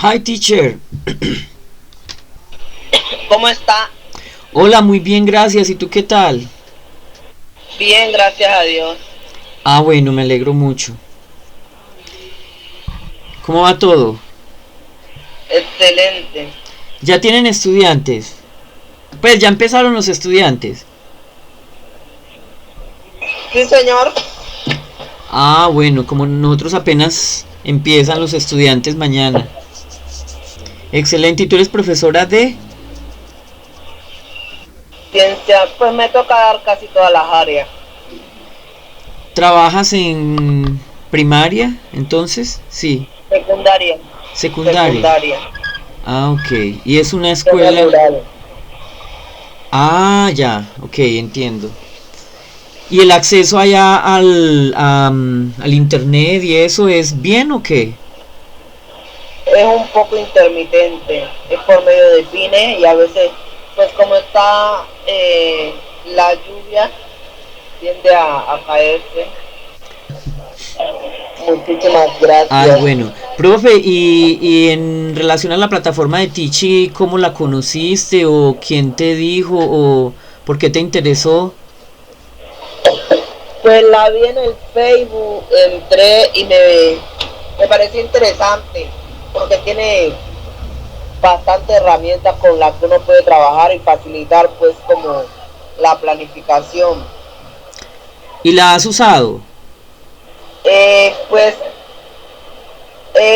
Hi teacher. ¿Cómo está? Hola, muy bien, gracias. ¿Y tú qué tal? Bien, gracias a Dios. Ah, bueno, me alegro mucho. ¿Cómo va todo? Excelente. ¿Ya tienen estudiantes? Pues ya empezaron los estudiantes. Sí, señor. Ah, bueno, como nosotros apenas empiezan los estudiantes mañana. Excelente. ¿Y tú eres profesora de? Ciencia, pues me toca dar casi todas las áreas. ¿Trabajas en primaria? Entonces, sí. Secundaria. Secundaria. Secundaria. Ah, ok. ¿Y es una Zona escuela? rural. Ah, ya, ok, entiendo. ¿Y el acceso allá al internet y eso es bien o qué? Es un poco intermitente. Es por medio de fines y a veces, pues como está la lluvia, tiende a caerse. Muchísimas Ay, gracias. bueno. Profe, y en relación a la plataforma de Teachy, ¿cómo la conociste o quién te dijo o por qué te interesó? Pues la vi en el Facebook, entré y me pareció interesante porque tiene bastantes herramientas con las que uno puede trabajar y facilitar pues como la planificación. ¿Y la has usado? Pues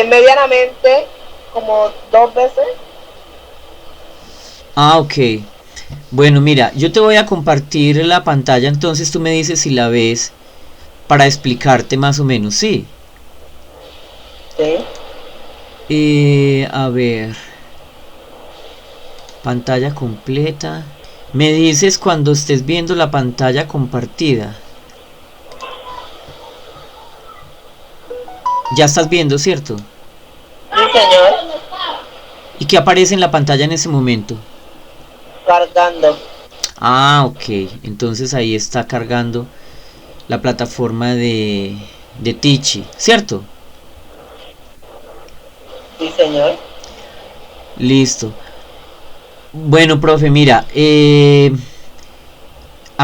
medianamente como 2 veces. Ah, ok. Bueno, mira, yo te voy a compartir la pantalla, entonces tú me dices si la ves para explicarte más o menos, sí. Sí. A ver, pantalla completa. Me dices cuando estés viendo la pantalla compartida. Ya estás viendo, ¿cierto? Sí, señor. ¿Y qué aparece en la pantalla en ese momento? Cargando. Ah, ok. Entonces ahí está cargando la plataforma de Teachy, ¿cierto? Sí, señor. Listo. Bueno, profe, mira, a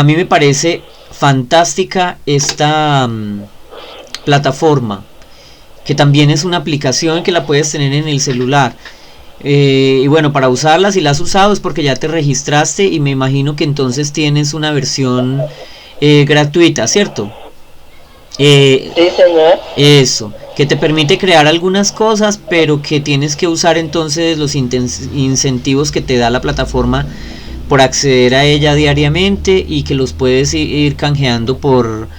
mí me parece fantástica esta plataforma, que también es una aplicación que la puedes tener en el celular. Y bueno, para usarla, si la has usado es porque ya te registraste y me imagino que entonces tienes una versión gratuita, ¿cierto? Eh, Sí, señor. Eso, que te permite crear algunas cosas, pero que tienes que usar entonces los incentivos que te da la plataforma por acceder a ella diariamente y que los puedes ir canjeando por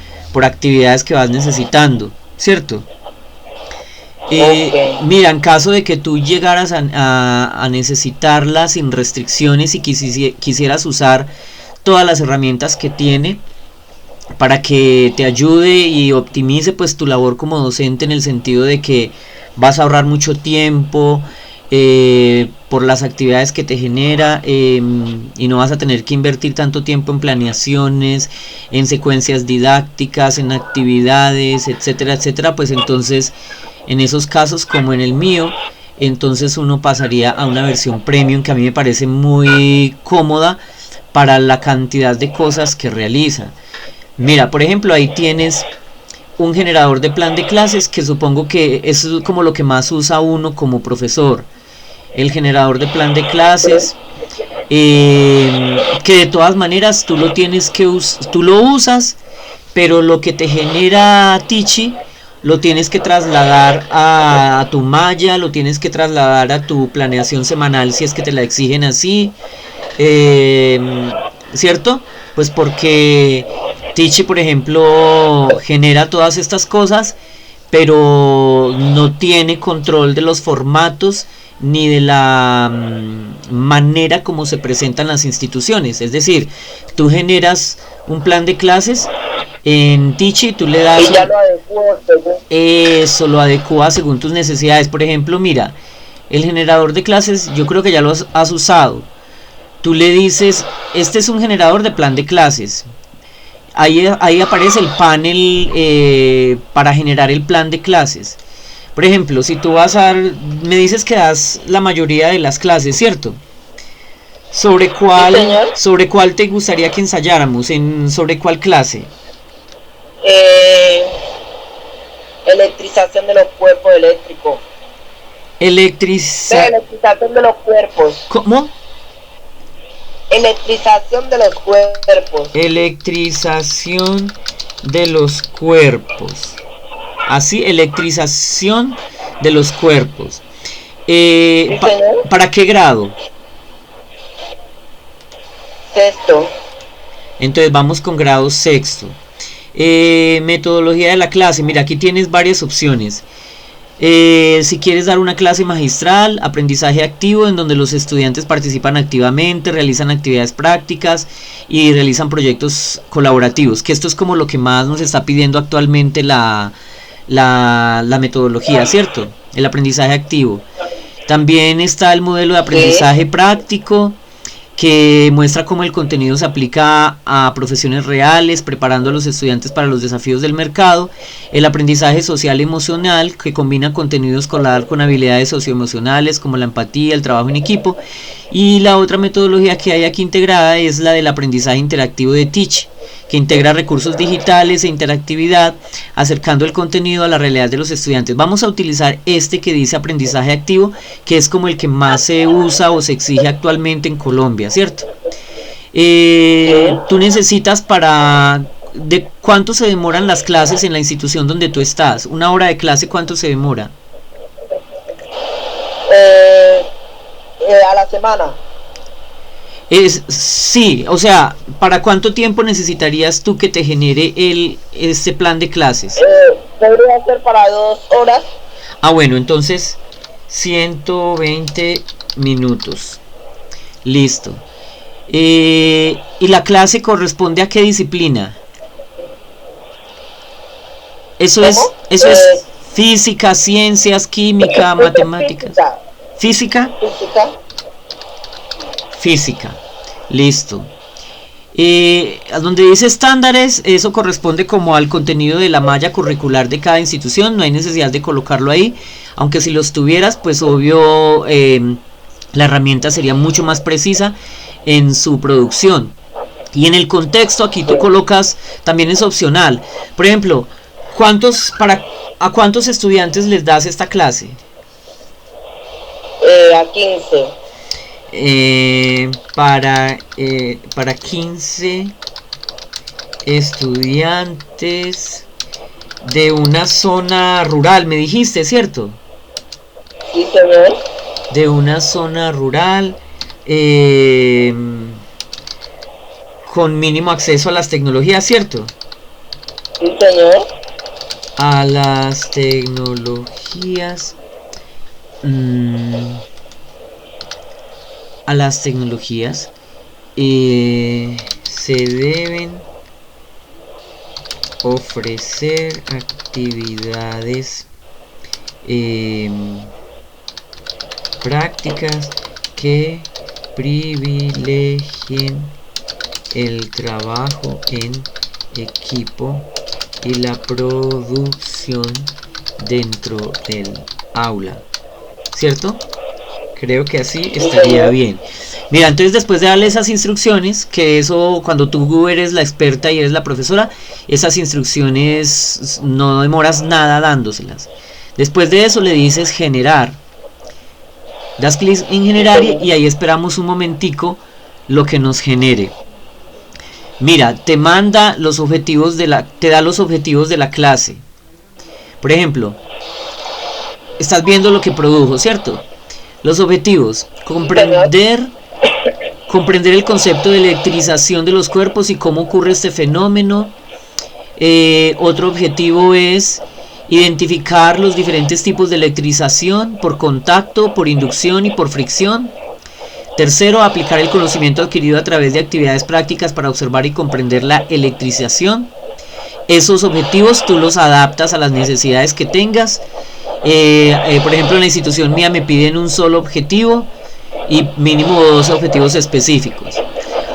actividades que vas necesitando, ¿cierto? Ok. Mira, en caso de que tú llegaras a necesitarla sin restricciones y quisieras usar todas las herramientas que tiene para que te ayude y optimice pues tu labor como docente, en el sentido de que vas a ahorrar mucho tiempo por las actividades que te genera, y no vas a tener que invertir tanto tiempo en planeaciones, en secuencias didácticas, en actividades, etcétera, etcétera. Pues entonces en esos casos, como en el mío, entonces uno pasaría a una versión premium, que a mí me parece muy cómoda para la cantidad de cosas que realiza. Mira, por ejemplo, ahí tienes un generador de plan de clases, que supongo que es como lo que más usa uno como profesor. El generador de plan de clases, que de todas maneras tú lo tienes que tú lo usas, pero lo que te genera Teachy lo tienes que trasladar a tu malla, lo tienes que trasladar a tu planeación semanal si es que te la exigen así, ¿cierto? Pues porque Teachy, por ejemplo, genera todas estas cosas, pero no tiene control de los formatos ni de la manera como se presentan las instituciones. Es decir, tú generas un plan de clases en Teachy, tú le das Y ya lo adecuó según. eso, lo adecua según tus necesidades. Por ejemplo, mira, el generador de clases, yo creo que ya lo has usado. Tú le dices, este es un generador de plan de clases. Ahí aparece el panel para generar el plan de clases. Por ejemplo, si tú vas a dar, me dices que das la mayoría de las clases, ¿cierto? ¿Sobre Sí, cuál, señor. sobre cuál te gustaría que ensayáramos? ¿Sobre cuál clase? Eh, electrización de los cuerpos eléctricos. Electriza... Electrización de los cuerpos. ¿Cómo? Electrización de los cuerpos. Electrización de los cuerpos. Así, electrización de los cuerpos. Sí, señor. ¿Para qué grado? Sexto. Entonces vamos con grado sexto. Metodología de la clase. Mira, aquí tienes varias opciones. Si quieres dar una clase magistral, aprendizaje activo, en donde los estudiantes participan activamente, realizan actividades prácticas y realizan proyectos colaborativos, que esto es como lo que más nos está pidiendo actualmente la metodología, ¿cierto? El aprendizaje activo. También está el modelo de aprendizaje práctico, que muestra cómo el contenido se aplica a profesiones reales, preparando a los estudiantes para los desafíos del mercado. El aprendizaje social emocional, que combina contenido escolar con habilidades socioemocionales como la empatía, el trabajo en equipo. Y la otra metodología que hay aquí integrada es la del aprendizaje interactivo de Teach, que integra recursos digitales e interactividad, acercando el contenido a la realidad de los estudiantes. Vamos a utilizar este que dice aprendizaje activo, que es como el que más se usa o se exige actualmente en Colombia, ¿cierto? Tú necesitas ¿de cuánto se demoran las clases en la institución donde tú estás? ¿Una hora de clase cuánto se demora? A la semana. Sí, o sea, ¿para cuánto tiempo necesitarías tú que te genere este plan de clases? Podría ser para 2 horas. Ah, bueno, entonces 120 minutos. Listo. ¿Y la clase corresponde a qué disciplina? Eso es física, ciencias, química, matemáticas. ¿Física? Física. Listo. Donde dice estándares, eso corresponde como al contenido de la malla curricular de cada institución. No hay necesidad de colocarlo ahí, aunque si los tuvieras, pues obvio la herramienta sería mucho más precisa en su producción. Y en el contexto aquí tú colocas, también es opcional. Por ejemplo, ¿a cuántos estudiantes les das esta clase? A 15. Para 15 estudiantes de una zona rural, me dijiste, ¿cierto? Sí, señor. De una zona rural con mínimo acceso a las tecnologías, ¿cierto? Sí, señor. A las tecnologías. A las tecnologías se deben ofrecer actividades prácticas que privilegien el trabajo en equipo y la producción dentro del aula, ¿cierto? Creo que así estaría bien. Mira, entonces después de darle esas instrucciones, que eso cuando tú eres la experta y eres la profesora, esas instrucciones no demoras nada dándoselas. Después de eso le dices generar. Das clic en generar y ahí esperamos un momentico lo que nos genere. Mira, te manda los objetivos te da los objetivos de la clase. Por ejemplo, estás viendo lo que produjo, ¿cierto? Los objetivos: comprender el concepto de electrización de los cuerpos y cómo ocurre este fenómeno. Otro objetivo es identificar los diferentes tipos de electrización por contacto, por inducción y por fricción. Tercero, aplicar el conocimiento adquirido a través de actividades prácticas para observar y comprender la electrización. Esos objetivos tú los adaptas a las necesidades que tengas. Por ejemplo, en la institución mía me piden un solo objetivo y mínimo 2 objetivos específicos.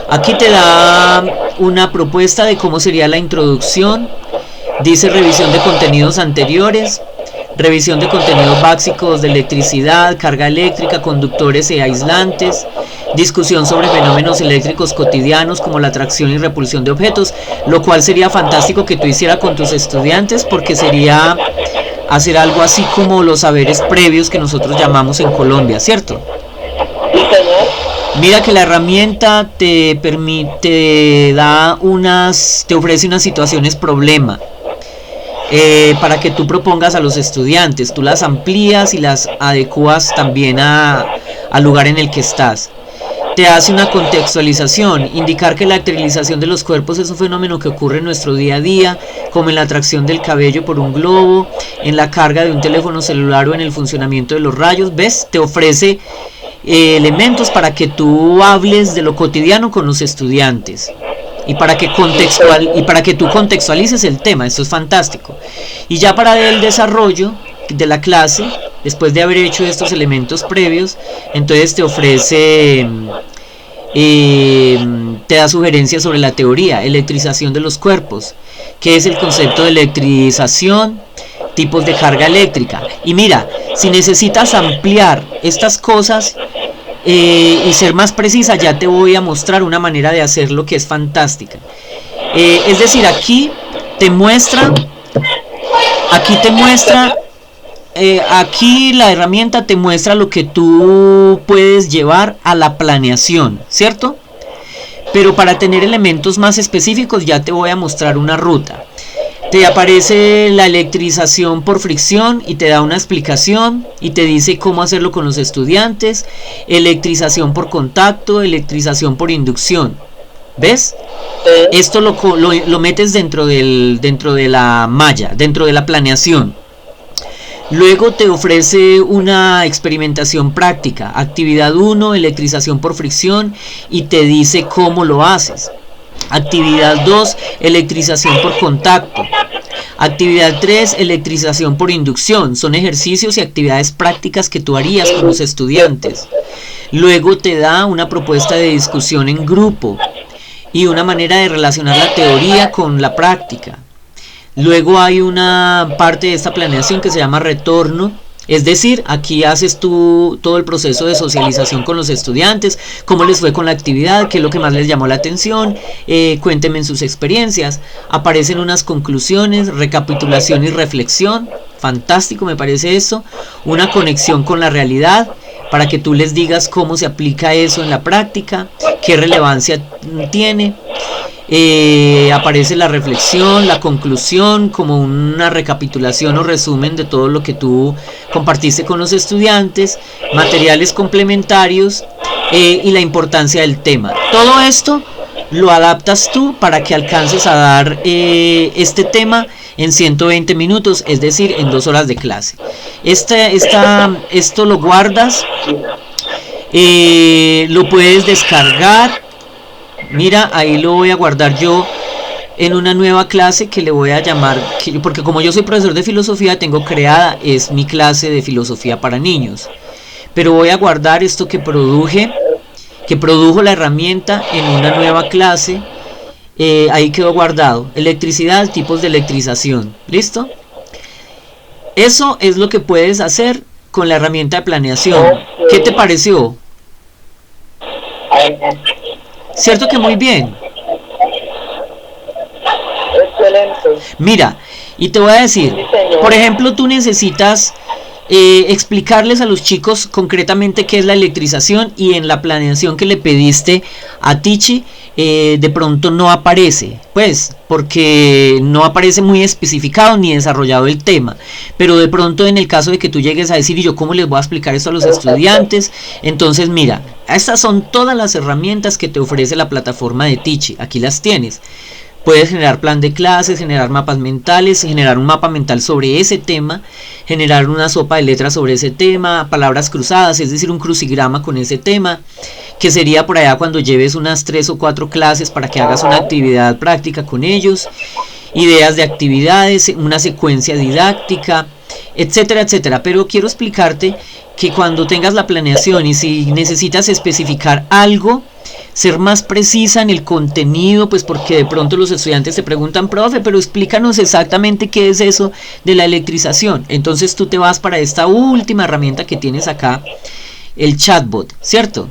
Aquí te da una propuesta de cómo sería la introducción. Dice revisión de contenidos anteriores, revisión de contenidos básicos de electricidad, carga eléctrica, conductores e aislantes, discusión sobre fenómenos eléctricos cotidianos como la atracción y repulsión de objetos, lo cual sería fantástico que tú hicieras con tus estudiantes, porque sería hacer algo así como los saberes previos que nosotros llamamos en Colombia, ¿cierto? Sí, señor. Mira que la herramienta te permite, te ofrece unas situaciones problema, para que tú propongas a los estudiantes. Tú las amplías y las adecuas también al lugar en el que estás. Te hace una contextualización, indicar que la esterilización de los cuerpos es un fenómeno que ocurre en nuestro día a día, como en la atracción del cabello por un globo, en la carga de un teléfono celular o en el funcionamiento de los rayos. ¿Ves? Te ofrece elementos para que tú hables de lo cotidiano con los estudiantes y para que tú contextualices el tema. Esto es fantástico. Y ya para el desarrollo de la clase, después de haber hecho estos elementos previos, entonces te ofrece, te da sugerencias sobre la teoría, electrización de los cuerpos, qué es el concepto de electrización, tipos de carga eléctrica. Y mira, si necesitas ampliar estas cosas y ser más precisa, ya te voy a mostrar una manera de hacerlo que es fantástica. Es decir, aquí la herramienta te muestra lo que tú puedes llevar a la planeación, ¿cierto? Pero para tener elementos más específicos ya te voy a mostrar una ruta. Te aparece la electrización por fricción y te da una explicación y te dice cómo hacerlo con los estudiantes. Electrización por contacto, electrización por inducción. ¿Ves? Esto lo metes dentro de la malla, dentro de la planeación. Luego te ofrece una experimentación práctica. Actividad 1, electrización por fricción, y te dice cómo lo haces. Actividad 2, electrización por contacto. Actividad 3, electrización por inducción. Son ejercicios y actividades prácticas que tú harías con los estudiantes. Luego te da una propuesta de discusión en grupo y una manera de relacionar la teoría con la práctica. Luego hay una parte de esta planeación que se llama retorno. Es decir, aquí haces tú todo el proceso de socialización con los estudiantes, cómo les fue con la actividad, qué es lo que más les llamó la atención, cuéntenme en sus experiencias. Aparecen unas conclusiones, recapitulación y reflexión. Fantástico, me parece eso. Una conexión con la realidad, para que tú les digas cómo se aplica eso en la práctica, qué relevancia tiene. Aparece la reflexión, la conclusión, como una recapitulación o resumen de todo lo que tú compartiste con los estudiantes, materiales complementarios y la importancia del tema. Todo esto lo adaptas tú para que alcances a dar este tema en 120 minutos, es decir, en 2 horas de clase. Esto lo guardas, lo puedes descargar. Mira, ahí lo voy a guardar yo en una nueva clase que le voy a llamar, porque como yo soy profesor de filosofía, tengo creada, es mi clase de filosofía para niños. Pero voy a guardar esto que produjo la herramienta en una nueva clase. Ahí quedó guardado. Electricidad, tipos de electrización. ¿Listo? Eso es lo que puedes hacer con la herramienta de planeación. ¿Qué te pareció? ¿Cierto que muy bien? Excelente. Mira, y te voy a decir, por ejemplo, tú necesitas explicarles a los chicos concretamente qué es la electrización, y en la planeación que le pediste a Tichi, de pronto no aparece, pues porque no aparece muy especificado ni desarrollado el tema. Pero de pronto, en el caso de que tú llegues a decir, ¿y yo cómo les voy a explicar esto a los estudiantes? Entonces mira, estas son todas las herramientas que te ofrece la plataforma de Tichi. Aquí las tienes. Puedes generar plan de clases, generar mapas mentales, generar un mapa mental sobre ese tema, generar una sopa de letras sobre ese tema, palabras cruzadas, es decir, un crucigrama con ese tema, que sería por allá cuando lleves unas 3 o 4 clases para que hagas una actividad práctica con ellos, ideas de actividades, una secuencia didáctica, etcétera, etcétera. Pero quiero explicarte que cuando tengas la planeación y si necesitas especificar algo, ser más precisa en el contenido, pues porque de pronto los estudiantes te preguntan, profe, pero explícanos exactamente qué es eso de la electrización. Entonces tú te vas para esta última herramienta que tienes acá, el chatbot, ¿cierto?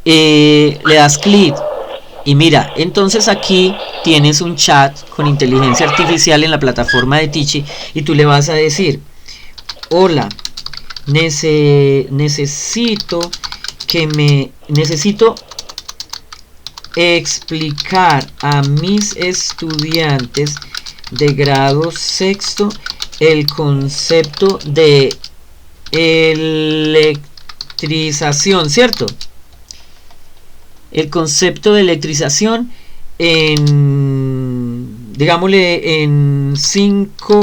Le das clic y mira, entonces aquí tienes un chat con inteligencia artificial en la plataforma de Teachee y tú le vas a decir, hola, necesito explicar a mis estudiantes de grado sexto el concepto de electrización, ¿cierto? El concepto de electrización digámosle, en 5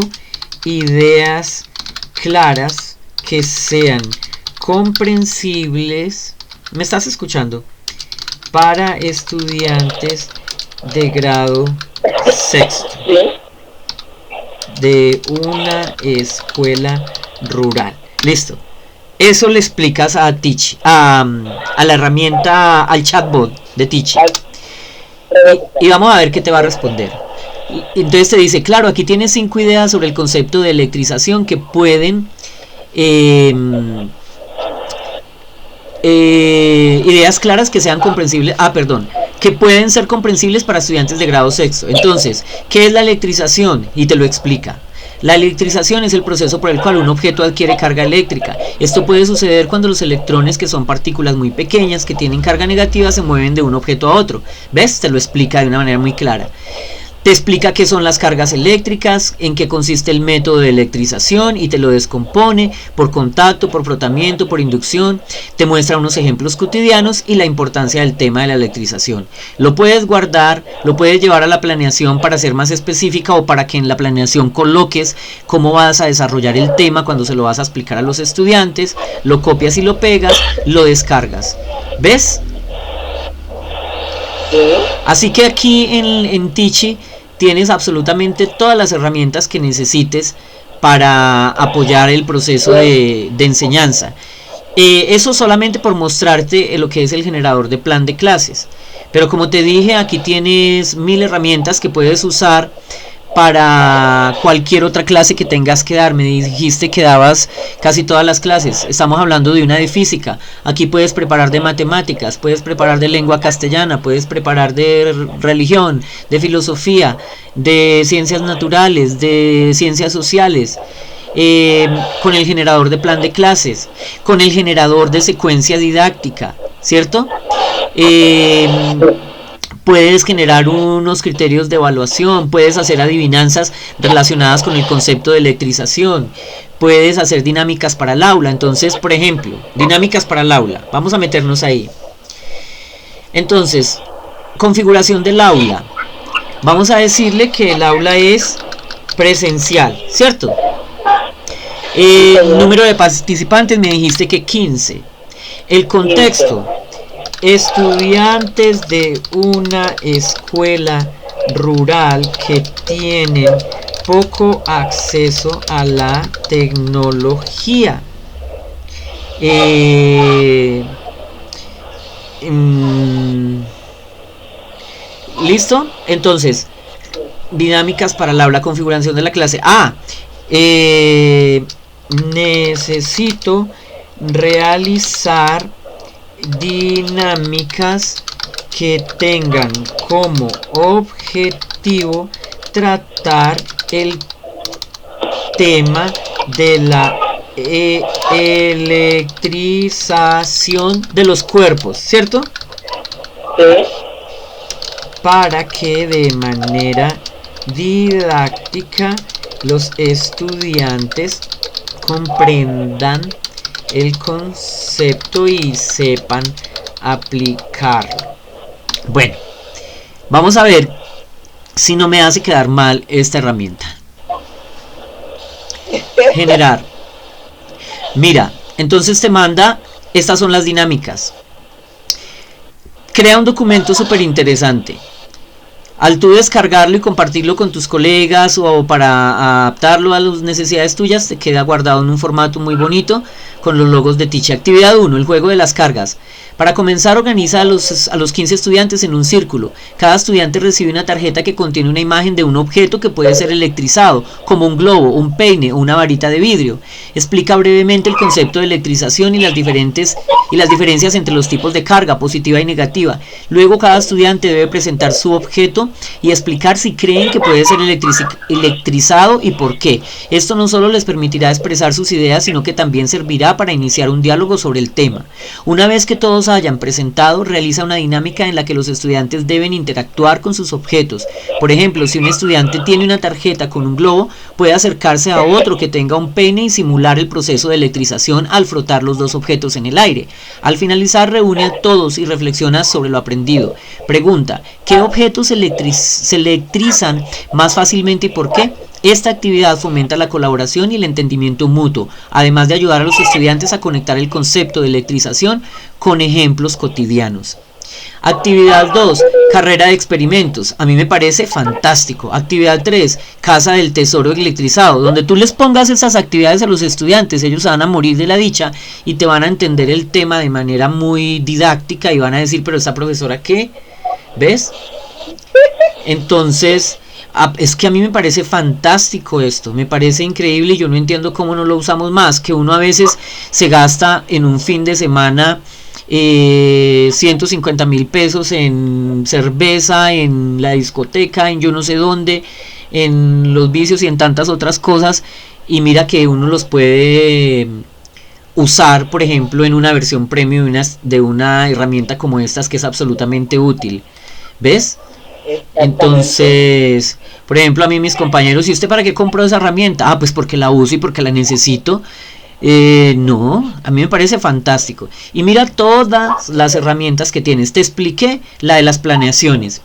ideas claras que sean comprensibles. ¿Me estás escuchando? Para estudiantes de grado sexto de una escuela rural. Listo. Eso le explicas a Teachee, a la herramienta, al chatbot de Teachee. Y vamos a ver qué te va a responder. Entonces te dice, claro, aquí tienes 5 ideas sobre el concepto de electrización que pueden ideas claras que sean comprensibles, que pueden ser comprensibles para estudiantes de grado sexto. Entonces, ¿qué es la electrización? Y te lo explica. La electrización es el proceso por el cual un objeto adquiere carga eléctrica. Esto puede suceder cuando los electrones, que son partículas muy pequeñas que tienen carga negativa, se mueven de un objeto a otro. ¿Ves? Te lo explica de una manera muy clara. Te explica qué son las cargas eléctricas, en qué consiste el método de electrización y te lo descompone por contacto, por frotamiento, por inducción. Te muestra unos ejemplos cotidianos y la importancia del tema de la electrización. Lo puedes guardar, lo puedes llevar a la planeación para ser más específica o para que en la planeación coloques cómo vas a desarrollar el tema cuando se lo vas a explicar a los estudiantes. Lo copias y lo pegas, lo descargas. ¿Ves? Así que aquí en Teachee tienes absolutamente todas las herramientas que necesites para apoyar el proceso de enseñanza. Eso solamente por mostrarte lo que es el generador de plan de clases. Pero como te dije, aquí tienes 1000 herramientas que puedes usar para cualquier otra clase que tengas que dar. Me dijiste que dabas casi todas las clases. Estamos hablando de una de física. Aquí puedes preparar de matemáticas, puedes preparar de lengua castellana, puedes preparar de religión, de filosofía, de ciencias naturales, de ciencias sociales. Con el generador de plan de clases, con el generador de secuencia didáctica, ¿cierto? Puedes generar unos criterios de evaluación, puedes hacer adivinanzas relacionadas con el concepto de electrización, puedes hacer dinámicas para el aula. Entonces, por ejemplo, dinámicas para el aula, vamos a meternos ahí. Entonces, configuración del aula. Vamos a decirle que el aula es presencial, ¿cierto? Número de participantes, me dijiste que 15. El contexto: estudiantes de una escuela rural que tienen poco acceso a la tecnología. ¿Listo? Entonces, dinámicas para el aula, configuración de la clase. Necesito realizar dinámicas que tengan como objetivo tratar el tema de la electrización de los cuerpos, ¿cierto? Sí. Para que de manera didáctica los estudiantes comprendan el concepto y sepan aplicarlo. Bueno, vamos a ver si no me hace quedar mal esta herramienta. Generar. Mira, entonces te manda, estas son las dinámicas. Crea un documento súper interesante. Al tú descargarlo y compartirlo con tus colegas o para adaptarlo a las necesidades tuyas, te queda guardado en un formato muy bonito con los logos de Teachee. Actividad 1, el juego de las cargas. Para comenzar, organiza a los 15 estudiantes en un círculo. Cada estudiante recibe una tarjeta que contiene una imagen de un objeto que puede ser electrizado, como un globo, un peine o una varita de vidrio. Explica brevemente el concepto de electrización y las diferencias entre los tipos de carga, positiva y negativa. Luego, cada estudiante debe presentar su objeto y explicar si creen que puede ser electrizado y por qué. Esto no solo les permitirá expresar sus ideas, sino que también servirá para iniciar un diálogo sobre el tema. Una vez que todos hayan presentado, realiza una dinámica en la que los estudiantes deben interactuar con sus objetos. Por ejemplo, si un estudiante tiene una tarjeta con un globo, puede acercarse a otro que tenga un peine y simular el proceso de electrización al frotar los dos objetos en el aire. Al finalizar, reúne a todos y reflexiona sobre lo aprendido. Pregunta: ¿qué objetos se electrizan más fácilmente y por qué? Esta actividad fomenta la colaboración y el entendimiento mutuo, además de ayudar a los estudiantes a conectar el concepto de electrización con ejemplos cotidianos. Actividad 2, carrera de experimentos. A mí me parece fantástico. Actividad 3, casa del tesoro electrizado. Donde tú les pongas esas actividades a los estudiantes, ellos se van a morir de la dicha y te van a entender el tema de manera muy didáctica y van a decir, pero esta profesora, ¿qué? ¿Ves? Entonces, es que a mí me parece fantástico esto, me parece increíble y yo no entiendo cómo no lo usamos más, que uno a veces se gasta en un fin de semana 150,000 pesos en cerveza, en la discoteca, en yo no sé dónde, en los vicios y en tantas otras cosas, y mira que uno los puede usar, por ejemplo, en una versión premium de una herramienta como estas que es absolutamente útil, ¿ves? Entonces, por ejemplo, a mí mis compañeros, ¿y usted para qué compró esa herramienta? Ah, pues porque la uso y porque la necesito. No, a mí me parece fantástico. Y mira todas las herramientas que tienes. Te expliqué la de las planeaciones.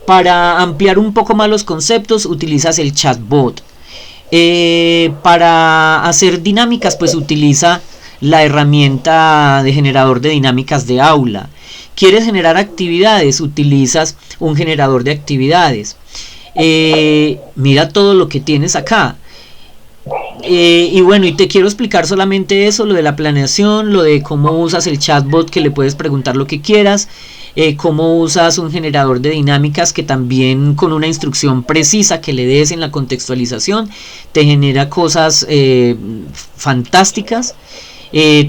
Para ampliar un poco más los conceptos, utilizas el chatbot. Para hacer dinámicas, pues utiliza la herramienta de generador de dinámicas de aula. ¿Quieres generar actividades? Utilizas un generador de actividades. Mira todo lo que tienes acá. Y bueno, y te quiero explicar solamente eso, lo de la planeación, lo de cómo usas el chatbot que le puedes preguntar lo que quieras, cómo usas un generador de dinámicas que también con una instrucción precisa que le des en la contextualización te genera cosas fantásticas.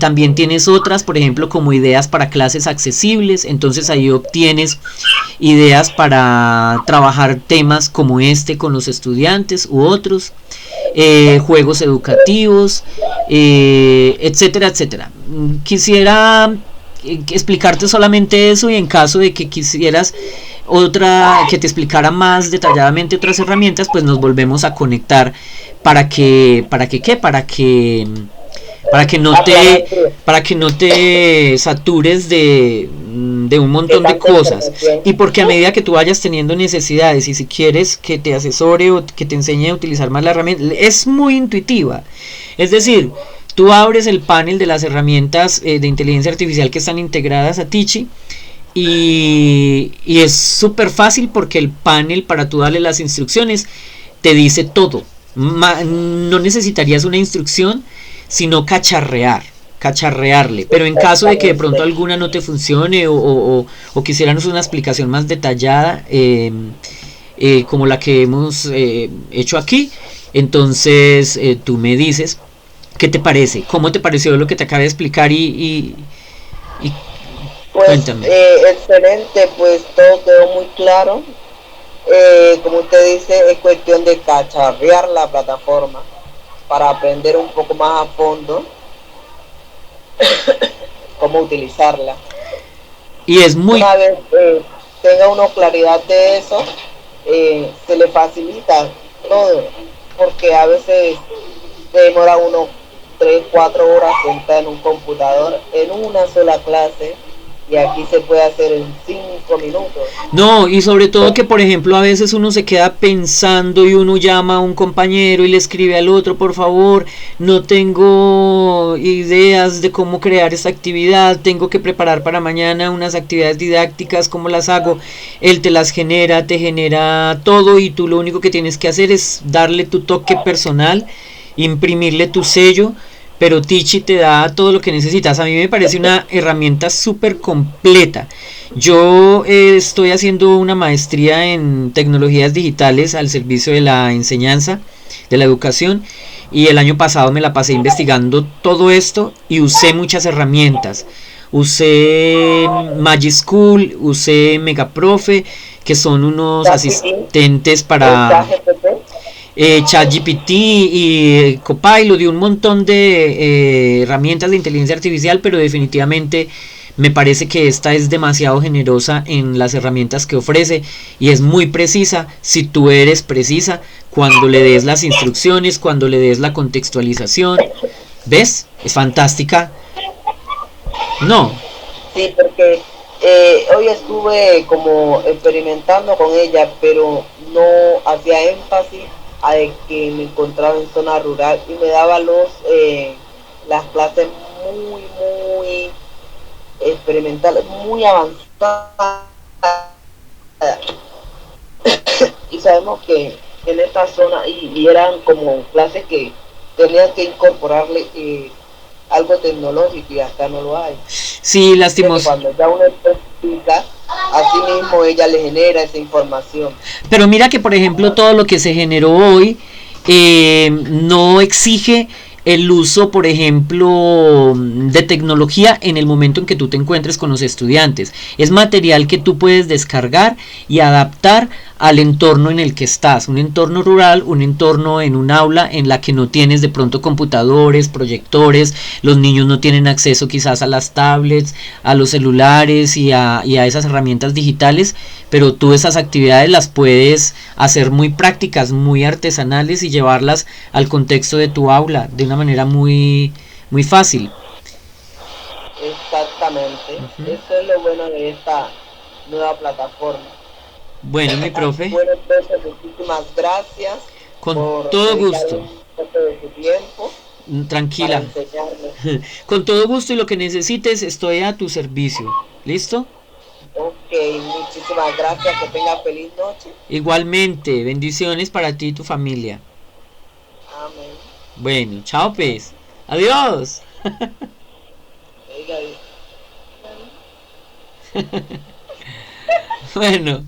También tienes otras, por ejemplo, como ideas para clases accesibles. Entonces ahí obtienes ideas para trabajar temas como este con los estudiantes u otros, juegos educativos, etcétera, etcétera. Quisiera explicarte solamente eso, y en caso de que quisieras que te explicara más detalladamente otras herramientas, pues nos volvemos a conectar para que no te satures de un montón de cosas, y porque a medida que tú vayas teniendo necesidades y si quieres que te asesore o que te enseñe a utilizar más la herramienta, es muy intuitiva. Es decir, tú abres el panel de las herramientas de inteligencia artificial que están integradas a Teachee y es súper fácil, porque el panel, para tú darle las instrucciones, te dice todo. No necesitarías una instrucción, sino cacharrearle. Pero en caso de que de pronto alguna no te funcione o quisiéramos una explicación más detallada, como la que hemos hecho aquí, entonces tú me dices qué te parece, cómo te pareció lo que te acabé de explicar y pues, cuéntame. Excelente, pues todo quedó muy claro. Como usted dice, es cuestión de cacharrear la plataforma para aprender un poco más a fondo cómo utilizarla. Y es muy... Una vez tenga uno claridad de eso, se le facilita todo, porque a veces se demora uno 3-4 horas sentado en un computador en una sola clase, y aquí se puede hacer en 5 minutos. No, y sobre todo que por ejemplo a veces uno se queda pensando y uno llama a un compañero y le escribe al otro, por favor, no tengo ideas de cómo crear esta actividad, tengo que preparar para mañana unas actividades didácticas, ¿cómo las hago? Él te las genera, te genera todo y tú lo único que tienes que hacer es darle tu toque personal, imprimirle tu sello, pero Teachy te da todo lo que necesitas. A mí me parece una herramienta súper completa. Yo estoy haciendo una maestría en tecnologías digitales al servicio de la enseñanza, de la educación, y el año pasado me la pasé investigando todo esto y usé muchas herramientas. Usé Magischool, usé Megaprofe, que son unos asistentes para ChatGPT y Copilot y un montón de herramientas de inteligencia artificial, pero definitivamente me parece que esta es demasiado generosa en las herramientas que ofrece y es muy precisa si tú eres precisa cuando le des las instrucciones, cuando le des la contextualización. ¿Ves? Es fantástica. No. Sí, porque hoy estuve como experimentando con ella, pero no hacía énfasis a que me encontraba en zona rural y me daba las clases muy experimentales, muy avanzadas. Y sabemos que en esta zona y eran como clases que tenían que incorporarle algo tecnológico y acá no lo hay. Sí, lastimos. Cuando ya uno explica, así mismo ella le genera esa información. Pero mira que por ejemplo todo lo que se generó hoy no exige el uso, por ejemplo, de tecnología en el momento en que tú te encuentres con los estudiantes. Es material que tú puedes descargar y adaptar al entorno en el que estás, un entorno rural, un entorno en un aula en la que no tienes de pronto computadores, proyectores, los niños no tienen acceso quizás a las tablets, a los celulares y a esas herramientas digitales, pero tú esas actividades las puedes hacer muy prácticas, muy artesanales y llevarlas al contexto de tu aula de una manera muy fácil. Exactamente. Eso es lo bueno de esta nueva plataforma. Bueno, mi profe. Bueno, entonces, muchísimas gracias. Con todo gusto. Un poco de tu tiempo. Tranquila. Con todo gusto y lo que necesites estoy a tu servicio. ¿Listo? Ok, muchísimas gracias. Que tenga feliz noche. Igualmente, bendiciones para ti y tu familia. Amén. Bueno, chao pues. Adiós. Bueno.